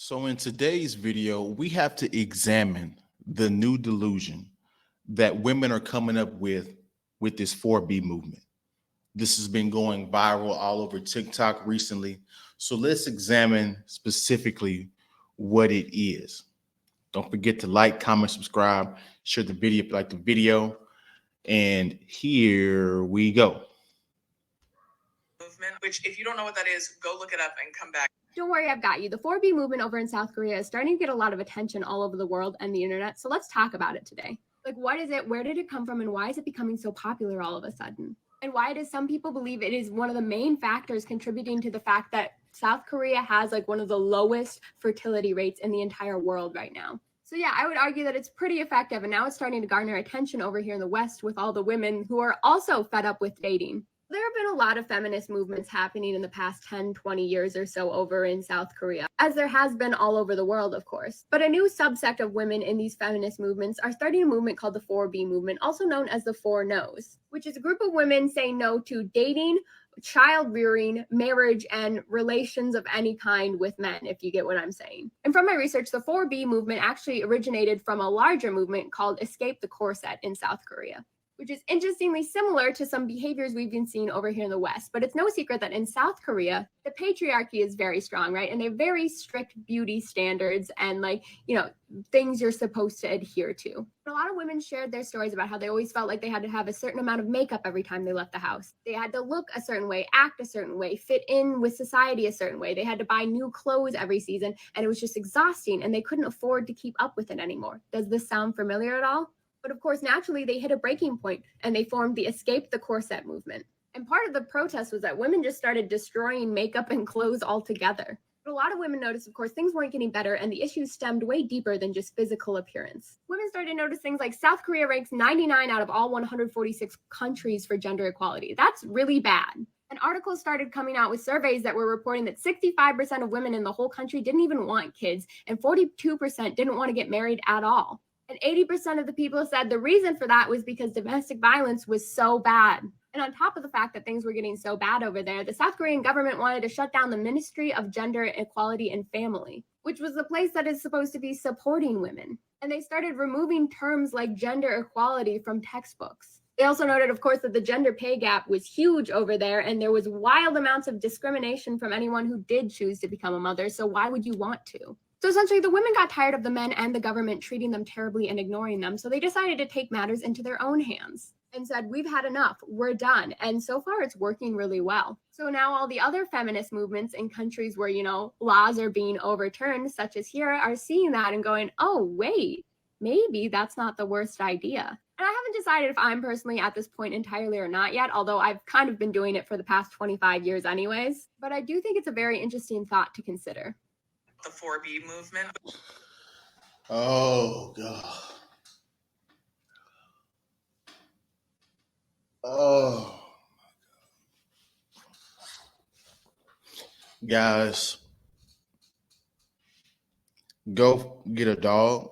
So in today's video, we have to examine the new delusion that women are coming up with this 4B movement. This has been going viral all over TikTok recently. So let's examine specifically what it is. Don't forget to like, comment, subscribe, share the video if you like the video. And here we go. Movement, which if you don't know what that is, go look it up and come back. Don't worry, I've got you. The 4B movement over in South Korea is starting to get a lot of attention all over the world and the internet, so let's talk about it today. Like, what is it? Where did it come from? And why is it becoming so popular all of a sudden? And why do some people believe it is one of the main factors contributing to the fact that South Korea has like one of the lowest fertility rates in the entire world right now? So yeah, I would argue that it's pretty effective, and now it's starting to garner attention over here in the West with all the women who are also fed up with dating. There have been a lot of feminist movements happening in the past 10, 20 years or so over in South Korea, as there has been all over the world, of course. But a new subsect of women in these feminist movements are starting a movement called the 4B movement, also known as the 4 No's, which is a group of women saying no to dating, child rearing, marriage, and relations of any kind with men, if you get what I'm saying. And from my research, the 4B movement actually originated from a larger movement called Escape the Corset in South Korea, which is interestingly similar to some behaviors we've been seeing over here in the West. But it's no secret that in South Korea, the patriarchy is very strong, right? And they have very strict beauty standards and things you're supposed to adhere to. And a lot of women shared their stories about how they always felt like they had to have a certain amount of makeup every time they left the house. They had to look a certain way, act a certain way, fit in with society a certain way. They had to buy new clothes every season, and it was just exhausting, and they couldn't afford to keep up with it anymore. Does this sound familiar at all? But of course, naturally, they hit a breaking point and they formed the Escape the Corset movement. And part of the protest was that women just started destroying makeup and clothes altogether. But a lot of women noticed, of course, things weren't getting better, and the issues stemmed way deeper than just physical appearance. Women started to notice things like South Korea ranks 99 out of all 146 countries for gender equality. That's really bad. And articles started coming out with surveys that were reporting that 65% of women in the whole country didn't even want kids, and 42% didn't want to get married at all. And 80% of the people said the reason for that was because domestic violence was so bad. And on top of the fact that things were getting so bad over there, the South Korean government wanted to shut down the Ministry of Gender Equality and Family, which was the place that is supposed to be supporting women. And they started removing terms like gender equality from textbooks. They also noted, of course, that the gender pay gap was huge over there, and there was wild amounts of discrimination from anyone who did choose to become a mother. So why would you want to? So essentially, the women got tired of the men and the government treating them terribly and ignoring them. So they decided to take matters into their own hands and said, we've had enough, we're done. And so far, it's working really well. So now all the other feminist movements in countries where, laws are being overturned, such as here, are seeing that and going, oh, wait, maybe that's not the worst idea. And I haven't decided if I'm personally at this point entirely or not yet, although I've kind of been doing it for the past 25 years anyways. But I do think it's a very interesting thought to consider. The 4B movement. Oh, God. Oh, guys, go get a dog.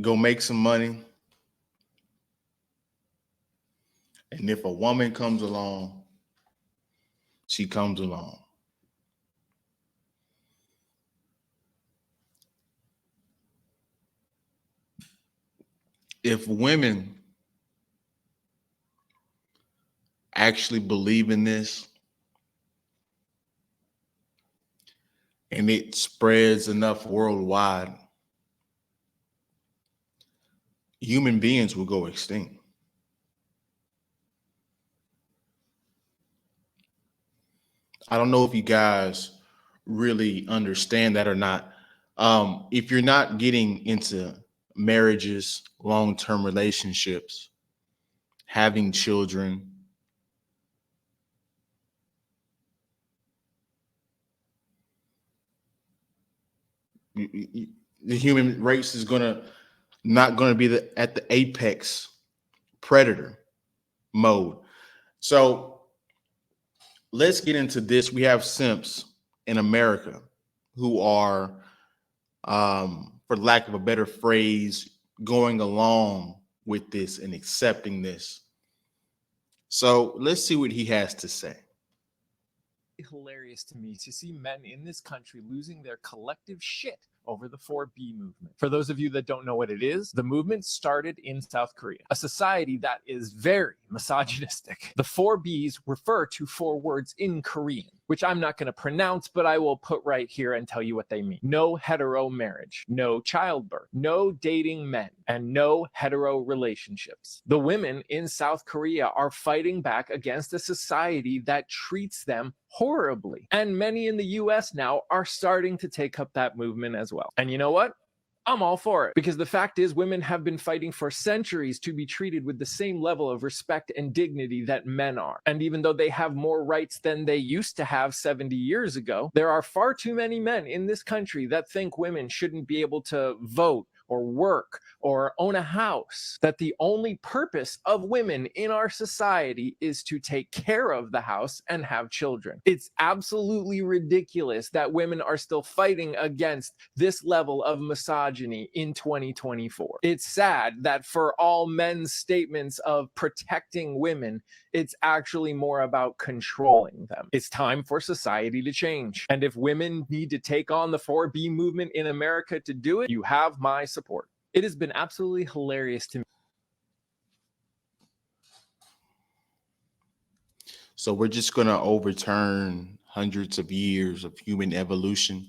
Go make some money. And if a woman comes along, she comes along. If women actually believe in this and it spreads enough worldwide, human beings will go extinct. I don't know if you guys really understand that or not. If you're not getting into marriages, long-term relationships, having children, the human race is not going to be at the apex predator mode. So let's get into this. We have simps in America who are, for lack of a better phrase, going along with this and accepting this. So let's see what he has to say. Hilarious to me to see men in this country losing their collective shit over the 4B movement. For those of you that don't know what it is, the movement started in South Korea, a society that is very misogynistic. The 4Bs refer to 4 words in Korean, which I'm not going to pronounce, but I will put right here and tell you what they mean. No hetero marriage, no childbirth, no dating men, and no hetero relationships. The women in South Korea are fighting back against a society that treats them horribly. And many in the US now are starting to take up that movement as well. And you know what? I'm all for it, because the fact is women have been fighting for centuries to be treated with the same level of respect and dignity that men are. And even though they have more rights than they used to have 70 years ago, there are far too many men in this country that think women shouldn't be able to vote or work or own a house, that the only purpose of women in our society is to take care of the house and have children. It's absolutely ridiculous that women are still fighting against this level of misogyny in 2024. It's sad that for all men's statements of protecting women, it's actually more about controlling them. It's time for society to change. And if women need to take on the 4B movement in America to do it, you have my support. It has been absolutely hilarious to me. So we're just going to overturn hundreds of years of human evolution.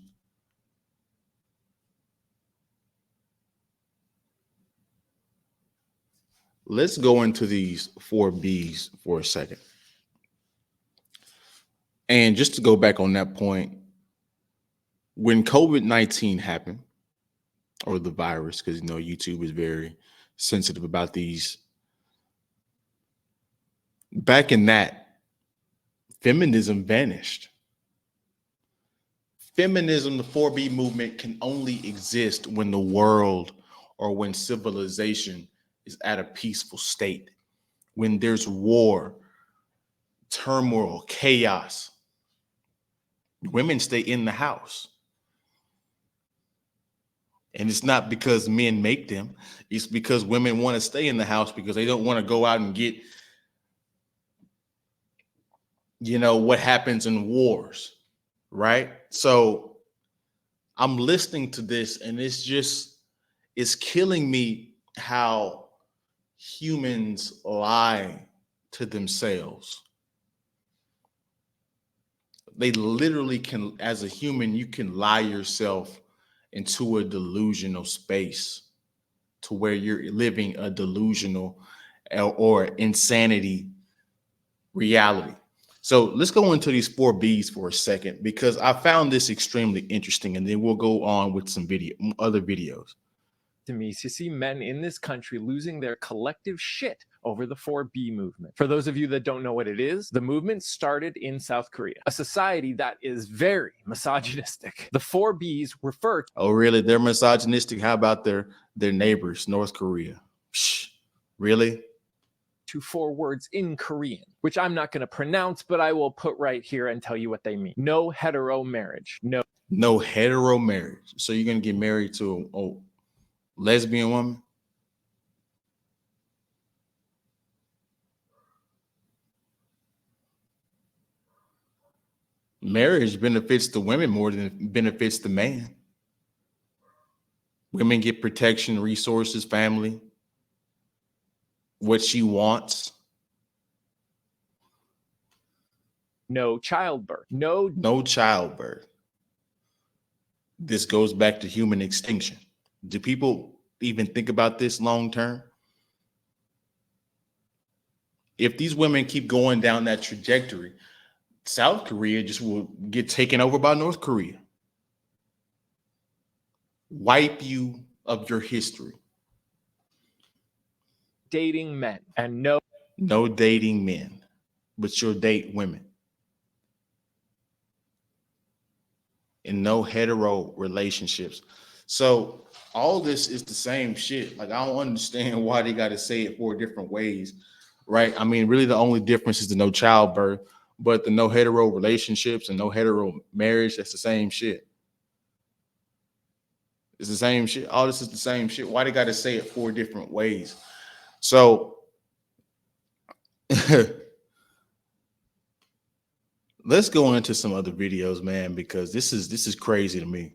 Let's go into these 4Bs for a second. And just to go back on that point, when COVID-19 happened, or the virus, because YouTube is very sensitive about these. Back in that, feminism vanished. Feminism, the 4B movement, can only exist when the world or when civilization is at a peaceful state. When there's war, turmoil, chaos, women stay in the house. And it's not because men make them. It's because women want to stay in the house because they don't want to go out and get, what happens in wars, right? So I'm listening to this and it's killing me how humans lie to themselves. They literally can, as a human, you can lie yourself into a delusional space to where you're living a delusional or insanity reality. So let's go into these 4Bs for a second, because I found this extremely interesting, and then we'll go on with some other videos. To me to see men in this country losing their collective shit over the 4B movement. For those of you that don't know what it is, the movement started in South Korea, a society that is very misogynistic. The 4Bs refer to— Oh, really? They're misogynistic? How about their neighbors, North Korea? Psh, really? to 4 words in Korean, which I'm not going to pronounce, but I will put right here and tell you what they mean. No hetero marriage. No hetero marriage. So you're going to get married to a lesbian woman? Marriage benefits the women more than it benefits the man. Women get protection, resources, family, what she wants. No childbirth. No childbirth. This goes back to human extinction. Do people even think about this long term? If these women keep going down that trajectory, South Korea just will get taken over by North Korea. Wipe you of your history. Dating men and no dating men, but you'll date women. And no hetero relationships. So all this is the same shit. Like, I don't understand why they got to say it 4 different ways, right? I mean, really the only difference is the no childbirth, but the no hetero relationships and no hetero marriage, that's the same shit. It's the same shit. All this is the same shit. Why they got to say it 4 different ways? So let's go into some other videos, man, because this is crazy to me.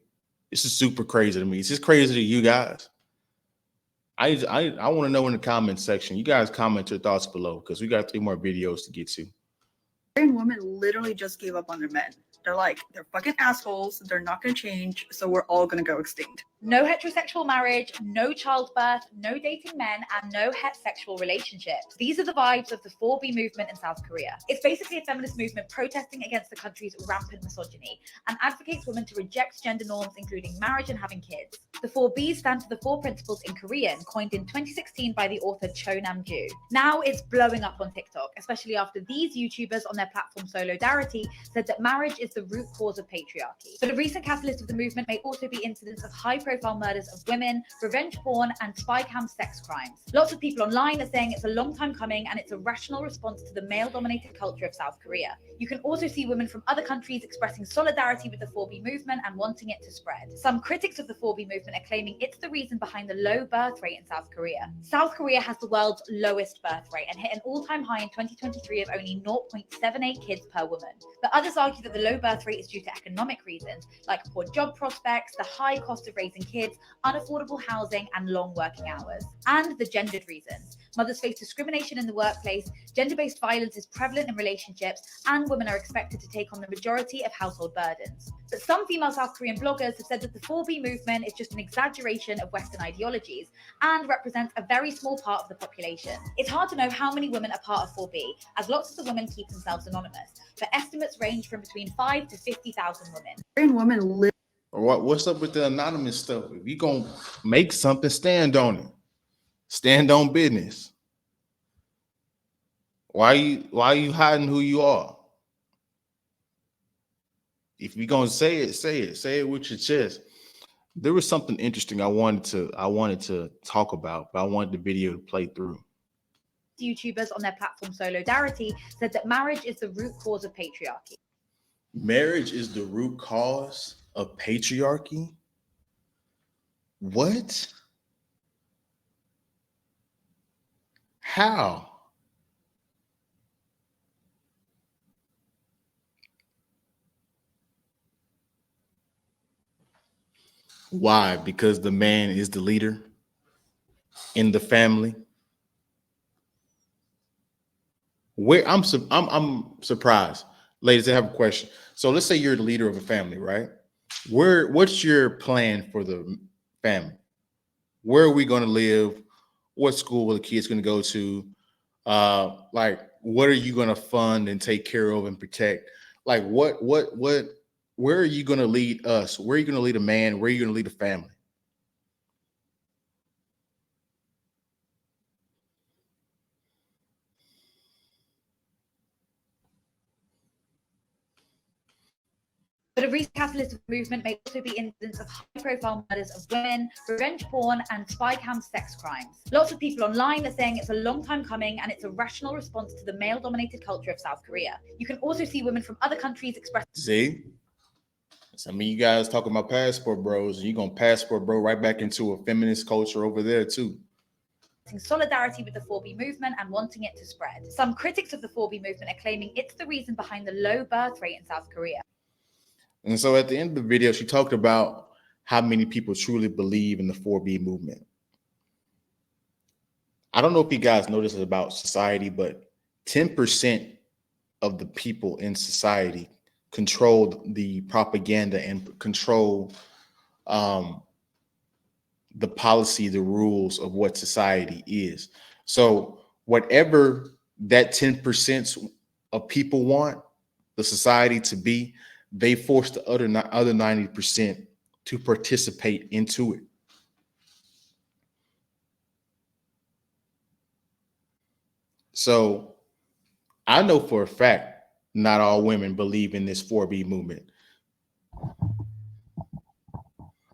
This is super crazy to me. Is this crazy to you guys? I want to know in the comment section. You guys comment your thoughts below because we got 3 more videos to get to. Korean women literally just gave up on their men. They're like, they're fucking assholes. They're not going to change. So we're all going to go extinct. No heterosexual marriage, no childbirth, no dating men, and no heterosexual relationships. These are the vibes of the 4B movement in South Korea. It's basically a feminist movement protesting against the country's rampant misogyny and advocates women to reject gender norms, including marriage and having kids. The 4Bs stand for the 4 principles in Korean, coined in 2016 by the author Cho Nam-ju. Now it's blowing up on TikTok, especially after these YouTubers on their platform Solidarity said that marriage is the root cause of patriarchy. But a recent catalyst of the movement may also be incidents of high-profile murders of women, revenge porn, and spy cam sex crimes. Lots of people online are saying it's a long time coming and it's a rational response to the male-dominated culture of South Korea. You can also see women from other countries expressing solidarity with the 4B movement and wanting it to spread. Some critics of the 4B movement are claiming it's the reason behind the low birth rate in South Korea. South Korea has the world's lowest birth rate and hit an all-time high in 2023 of only 0.78 kids per woman. But others argue that the low birth rate is due to economic reasons, like poor job prospects, the high cost of raising kids, unaffordable housing, and long working hours. And the gendered reasons. Mothers face discrimination in the workplace, gender-based violence is prevalent in relationships, and women are expected to take on the majority of household burdens. But some female South Korean bloggers have said that the 4B movement is just an exaggeration of Western ideologies and represents a very small part of the population. It's hard to know how many women are part of 4B, as lots of the women keep themselves anonymous, but estimates range from between 5 to 50,000 women. Korean women live. What's up with the anonymous stuff? If you gonna make something, stand on it. Stand on business. Why you hiding who you are? If you're gonna say it, say it. Say it with your chest. There was something interesting I wanted to talk about, but I wanted the video to play through. YouTubers on their platform Solidarity said that marriage is the root cause of patriarchy. Marriage is the root cause of patriarchy? What? How? Why? Because the man is the leader in the family. Where I'm surprised. Ladies, I have a question. So let's say you're the leader of a family, right? What's your plan for the family? Where are we going to live? What school are the kids going to go to? Like, what are you going to fund and take care of and protect? Like, where are you going to lead us? Where are you going to lead a man? Where are you going to lead a family? But a recent catalyst of the movement may also be incidents of high-profile murders of women, revenge porn, and spy cam sex crimes. Lots of people online are saying it's a long time coming and it's a rational response to the male-dominated culture of South Korea. You can also see women from other countries express. See? Some of you guys talking about passport bros, and you're going to passport bro right back into a feminist culture over there too. Solidarity with the 4B movement and wanting it to spread. Some critics of the 4B movement are claiming it's the reason behind the low birth rate in South Korea. And so at the end of the video, she talked about how many people truly believe in the 4B movement. I don't know if you guys know this about society, but 10% of the people in society control the propaganda and control the policy, the rules of what society is. So whatever that 10% of people want the society to be, they force the other 90% to participate into it. So I know for a fact not all women believe in this 4B movement.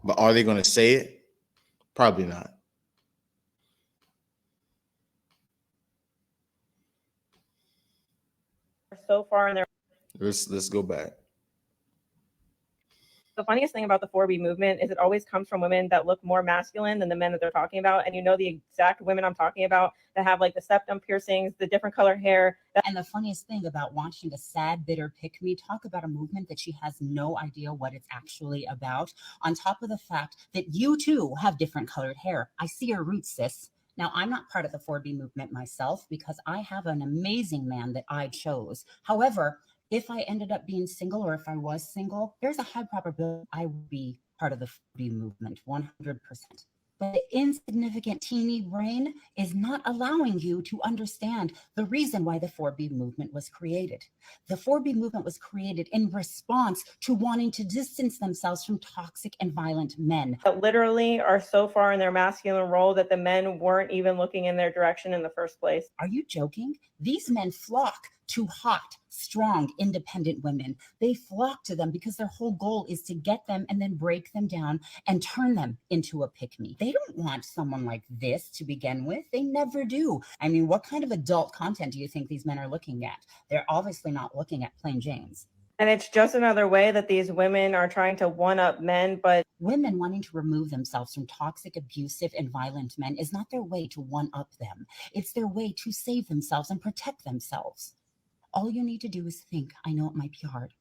But are they going to say it? Probably not. So far in their Let's go back. The funniest thing about the 4B movement is it always comes from women that look more masculine than the men that they're talking about. And you know the exact women I'm talking about that have like the septum piercings, the different color hair. And the funniest thing about watching a sad, bitter pick-me talk about a movement that she has no idea what it's actually about, on top of the fact that you too have different colored hair. I see your roots, sis. Now, I'm not part of the 4B movement myself because I have an amazing man that I chose. However, if I ended up being single or if I was single, there's a high probability I would be part of the 4B movement, 100%. But the insignificant teeny brain is not allowing you to understand the reason why the 4B movement was created. The 4B movement was created in response to wanting to distance themselves from toxic and violent men. That literally are so far in their masculine role that the men weren't even looking in their direction in the first place. Are you joking? These men flock to hot, strong, independent women. They flock to them because their whole goal is to get them and then break them down and turn them into a pick-me. They don't want someone like this to begin with. They never do. I mean, what kind of adult content do you think these men are looking at? They're obviously not looking at plain Janes. And it's just another way that these women are trying to one-up men, but women wanting to remove themselves from toxic, abusive, and violent men is not their way to one-up them. It's their way to save themselves and protect themselves. All you need to do is think. I know it might be hard.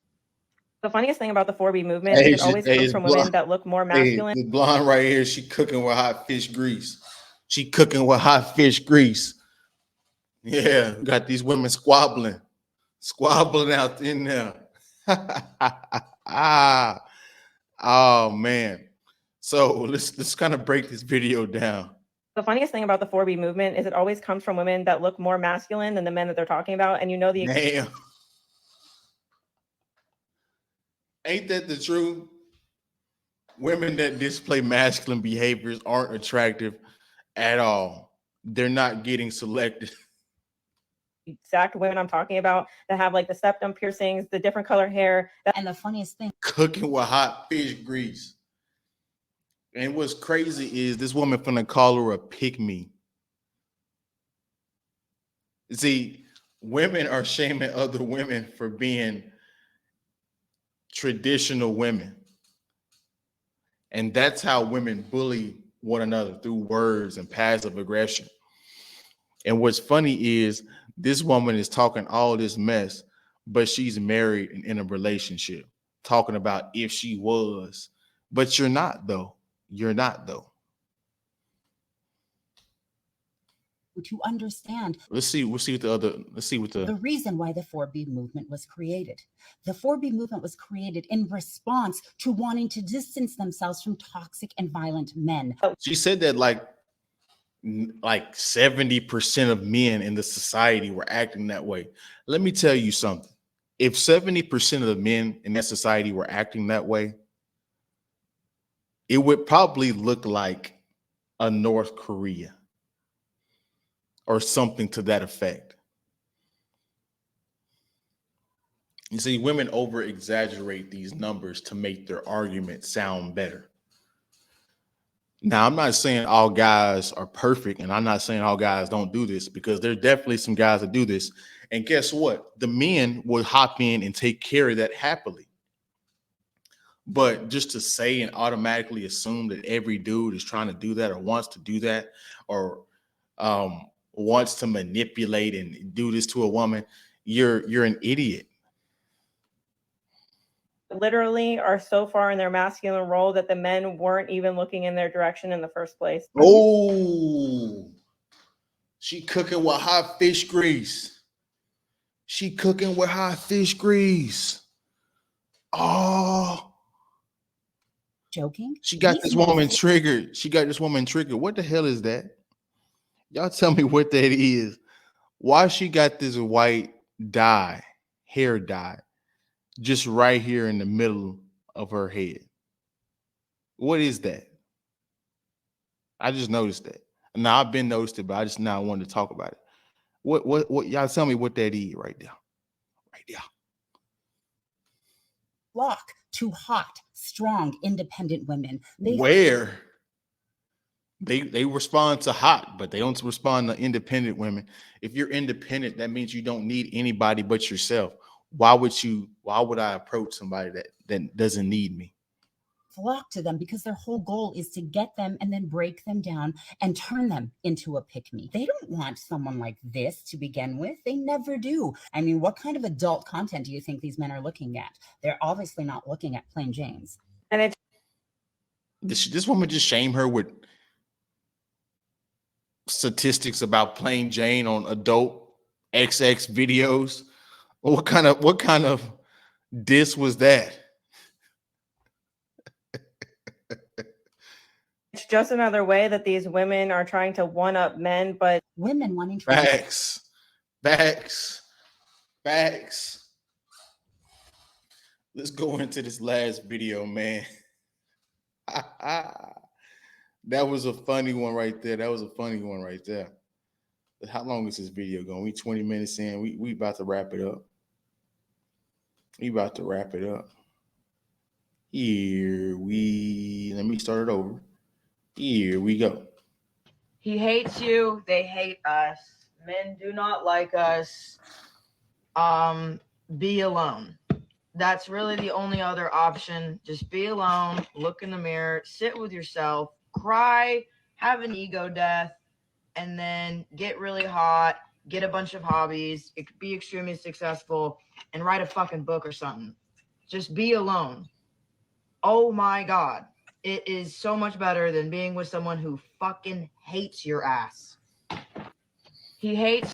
the funniest thing about the 4B movement is it always comes from women that look more masculine. Hey, the blonde right here, she cooking with hot fish grease. She cooking with hot fish grease. Yeah, got these women squabbling out in there. Oh man. So let's kind of break this video down. The funniest thing about the 4B movement is it always comes from women that look more masculine than the men that they're talking about. And you know the Damn. Ain't that the truth? Women that display masculine behaviors aren't attractive at all. They're not getting selected. exact women I'm talking about that have like the septum piercings, the different color hair. And the funniest thing, Cooking with hot fish grease. And what's crazy is this woman finna call her a pick-me. See, women are shaming other women for being traditional women. And that's how women bully one another, through words and passive aggression. And what's funny is this woman is talking all this mess, but she's married and in a relationship, talking about if she was, but you're not though. You're not though. to understand Let's see what the reason why the 4B movement was created. The 4B movement was created in response to wanting to distance themselves from toxic and violent men. she said that like 70% of men in the society were acting that way. Let me tell you something. If 70% of the men in that society were acting that way, it would probably look like a North Korea or something to that effect. You see, women over exaggerate these numbers to make their argument sound better. Now, I'm not saying all guys are perfect, and I'm not saying all guys don't do this, because there's definitely some guys that do this. And guess what? The men will hop in and take care of that happily. But just to say and automatically assume that every dude is trying to do that or wants to do that or wants to manipulate and do this to a woman, you're an idiot. literally are so far in their masculine role that the men weren't even looking in their direction in the first place. Oh, she cooking with hot fish grease. She cooking with hot fish grease. Oh, Joking? she got These this men- woman triggered. She got this woman triggered. What the hell is that? Y'all tell me what that is. Why she got this white dye, hair dye, just right here in the middle of her head? What is that? I just noticed that. Now I've been noticed it, but I just now wanted to talk about it. What y'all tell me what that is right there. Right there. flock to hot, strong, independent women. Where they respond to hot, but they don't respond to independent women. If you're independent, that means you don't need anybody but yourself. Why would I approach somebody that doesn't need me? flock to them because their whole goal is to get them and then break them down and turn them into a pick-me. They don't want someone like this to begin with. They never do. I mean, what kind of adult content do you think these men are looking at? They're obviously not looking at plain Janes. And it's This woman just shame her with statistics about plain Jane on adult XX videos. What kind of diss was that? it's just another way that these women are trying to one-up men, but Women wanting to Facts. Let's go into this last video, man. That was a funny one right there. How long is this video going? We 20 minutes in. We about to wrap it up. Let me start it over. Here we go. He hates you. They hate us. Men do not like us. Be alone. That's really the only other option. Just be alone. Look in the mirror. Sit with yourself. Cry. Have an ego death. And then get really hot. Get a bunch of hobbies. Be extremely successful. And write a fucking book or something. Just be alone. Oh my God. It is so much better than being with someone who fucking hates your ass. He hates.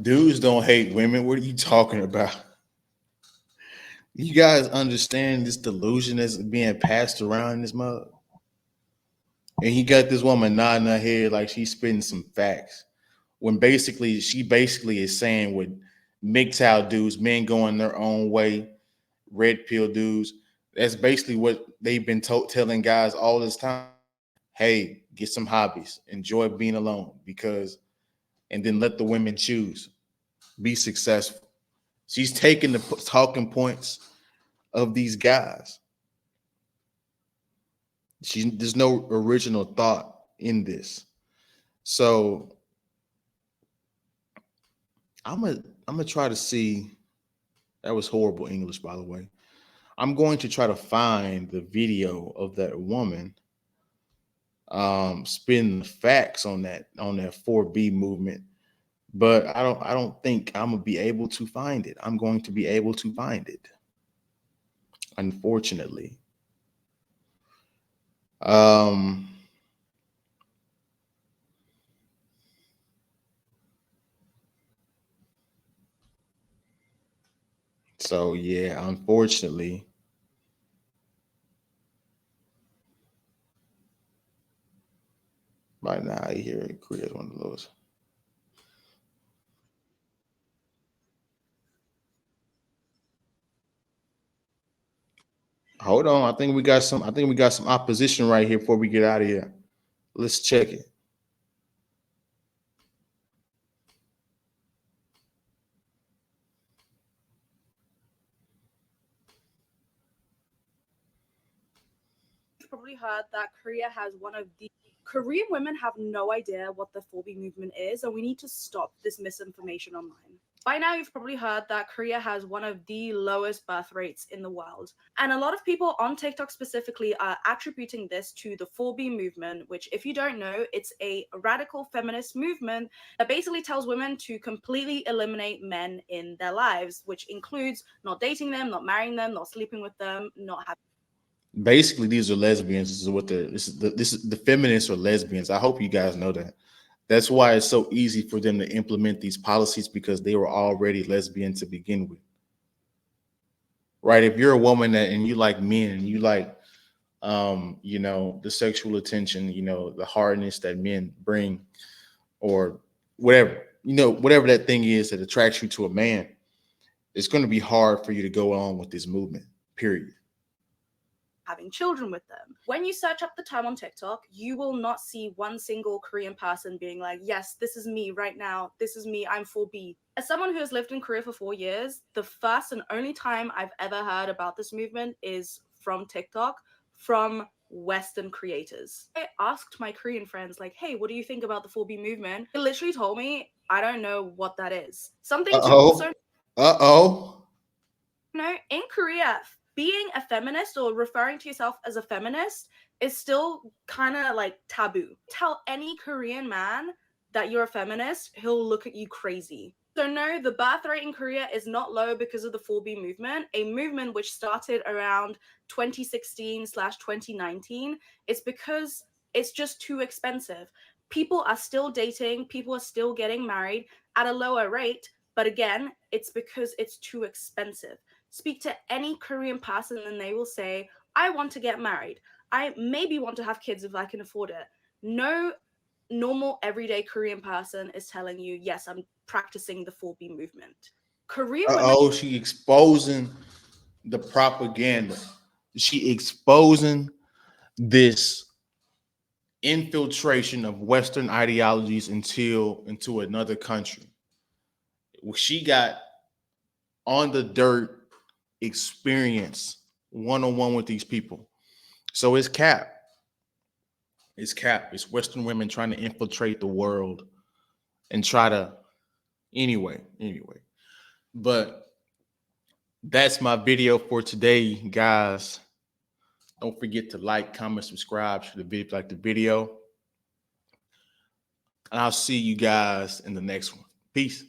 Dudes don't hate women. What are you talking about? You guys understand this delusion that's being passed around in this mug? And he got this woman nodding her head like she's spitting some facts. When she basically is saying what MGTOW dudes, men going their own way, red pill dudes, that's basically what they've been telling guys all this time. Hey, get some hobbies, enjoy being alone, and then let the women choose. Be successful. She's taking the talking points of these guys. There's no original thought in this. So I'm gonna try to see. That was horrible English, by the way. I'm going to try to find the video of that woman spinning the facts on that 4B movement, but I don't think I'm gonna be able to find it. I'm going to be able to find it, unfortunately. So yeah, unfortunately. Right now, I hear it creates one of those. Hold on. I think we got some opposition right here before we get out of here. Let's check it. You've probably heard that Korean women have no idea what the 4B movement is, and we need to stop this misinformation online. By now, you've probably heard that Korea has one of the lowest birth rates in the world. And a lot of people on TikTok specifically are attributing this to the 4B movement, which, if you don't know, it's a radical feminist movement that basically tells women to completely eliminate men in their lives, which includes not dating them, not marrying them, not sleeping with them, not having. Basically, these are lesbians. This is the feminists are lesbians. I hope you guys know that. That's why it's so easy for them to implement these policies, because they were already lesbian to begin with. Right? If you're a woman and you like men and you like the sexual attention, the hardness that men bring, or whatever, whatever that thing is that attracts you to a man, it's going to be hard for you to go on with this movement, period. Having children with them. When you search up the term on TikTok, you will not see one single Korean person being like, yes, this is me right now. This is me. I'm 4B. As someone who has lived in Korea for 4 years, the first and only time I've ever heard about this movement is from TikTok, from Western creators. I asked my Korean friends, like, hey, what do you think about the 4B movement? They literally told me, I don't know what that is. Something to also know, in Korea, being a feminist or referring to yourself as a feminist is still kind of like taboo. Tell any Korean man that you're a feminist, he'll look at you crazy. So no, the birth rate in Korea is not low because of the 4B movement, a movement which started around 2016/2019. It's because it's just too expensive. People are still dating, people are still getting married at a lower rate, but again, it's because it's too expensive. Speak to any Korean person and they will say, I want to get married. I maybe want to have kids if I can afford it. No normal everyday Korean person is telling you, yes, I'm practicing the 4B movement. Korean women. Oh, she exposing the propaganda. She exposing this infiltration of Western ideologies into another country. She got on the dirt experience one-on-one with these people. So it's cap. It's cap. It's Western women trying to infiltrate the world and try to anyway. But that's my video for today, guys. Don't forget to like, comment, subscribe to the video if you like the video. And I'll see you guys in the next one. Peace.